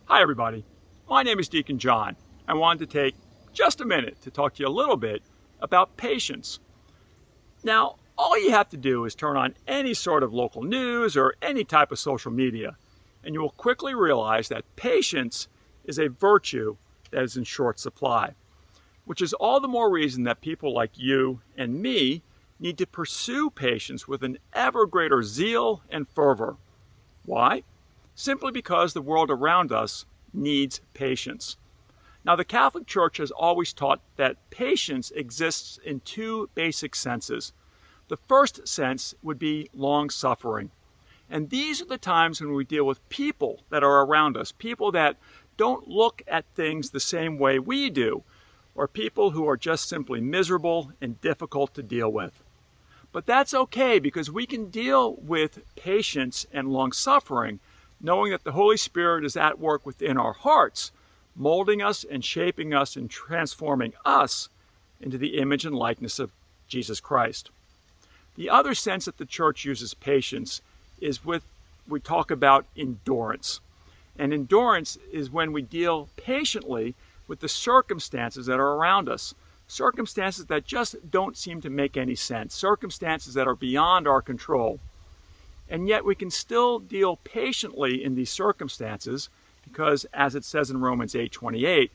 Hi everybody, my name is Deacon John. I wanted to take just a minute to talk to you a little bit about patience. Now, all you have to do is turn on any sort of local news or any type of social media, and you will quickly realize that patience is a virtue that is in short supply, which is all the more reason that people like you and me need to pursue patience with an ever greater zeal and fervor. Why? Simply because the world around us needs patience. Now, the Catholic Church has always taught that patience exists in two basic senses. The first sense would be long-suffering. And these are the times when we deal with people that are around us, people that don't look at things the same way we do, or people who are just simply miserable and difficult to deal with. But that's okay, because we can deal with patience and long-suffering knowing that the Holy Spirit is at work within our hearts, molding us and shaping us and transforming us into the image and likeness of Jesus Christ. The other sense that the church uses patience is we talk about endurance. And endurance is when we deal patiently with the circumstances that are around us. Circumstances that just don't seem to make any sense. Circumstances that are beyond our control. And yet we can still deal patiently in these circumstances because, as it says in Romans 8:28,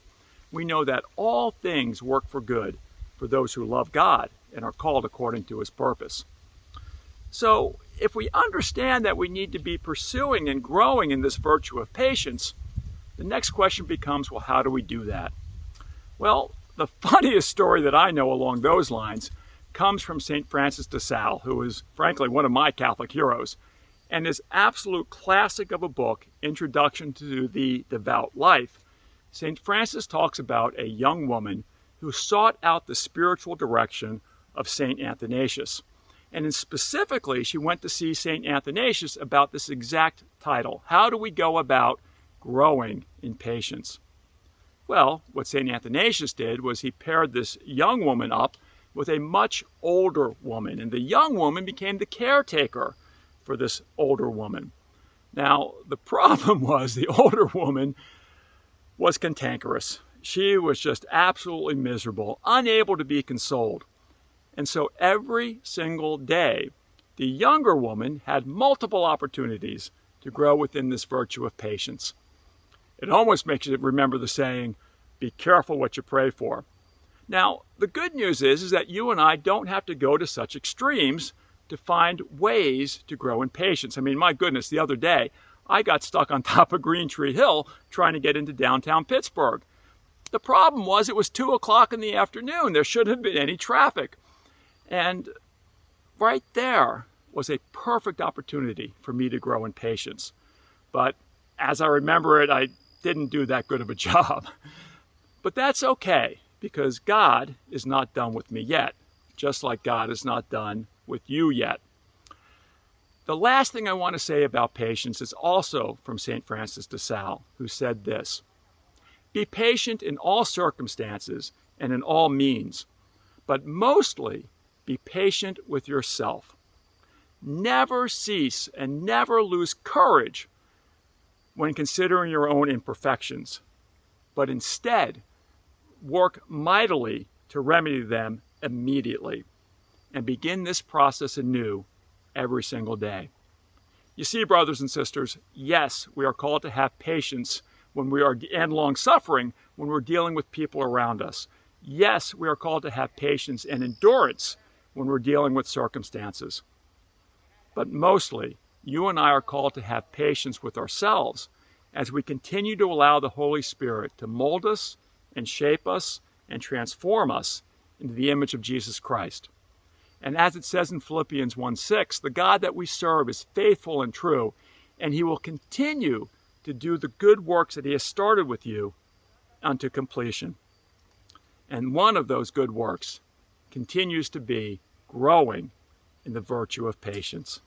we know that all things work for good for those who love God and are called according to his purpose. So if we understand that we need to be pursuing and growing in this virtue of patience, the next question becomes, well, how do we do that? Well, the funniest story that I know along those lines comes from St. Francis de Sales, who is frankly one of my Catholic heroes, and his absolute classic of a book, Introduction to the Devout Life. St. Francis talks about a young woman who sought out the spiritual direction of St. Athanasius. And specifically, she went to see St. Athanasius about this exact title. How do we go about growing in patience? Well, what St. Athanasius did was he paired this young woman up with a much older woman, and the young woman became the caretaker for this older woman. Now, the problem was the older woman was cantankerous. She was just absolutely miserable, unable to be consoled. And so every single day, the younger woman had multiple opportunities to grow within this virtue of patience. It almost makes you remember the saying, be careful what you pray for. Now, the good news is that you and I don't have to go to such extremes to find ways to grow in patience. I mean, my goodness, the other day, I got stuck on top of Green Tree Hill trying to get into downtown Pittsburgh. The problem was it was 2 o'clock in the afternoon. There shouldn't have been any traffic. And right there was a perfect opportunity for me to grow in patience. But as I remember it, I didn't do that good of a job. But that's okay, because God is not done with me yet, just like God is not done with you yet. The last thing I want to say about patience is also from St. Francis de Sales, who said this: be patient in all circumstances and in all means, but mostly be patient with yourself. Never cease and never lose courage when considering your own imperfections, but instead work mightily to remedy them immediately, and begin this process anew every single day. You see, brothers and sisters, yes, we are called to have patience and long-suffering when we're dealing with people around us. Yes, we are called to have patience and endurance when we're dealing with circumstances. But mostly, you and I are called to have patience with ourselves as we continue to allow the Holy Spirit to mold us and shape us and transform us into the image of Jesus Christ. And as it says in Philippians 1:6, the God that we serve is faithful and true, and he will continue to do the good works that he has started with you unto completion. And one of those good works continues to be growing in the virtue of patience.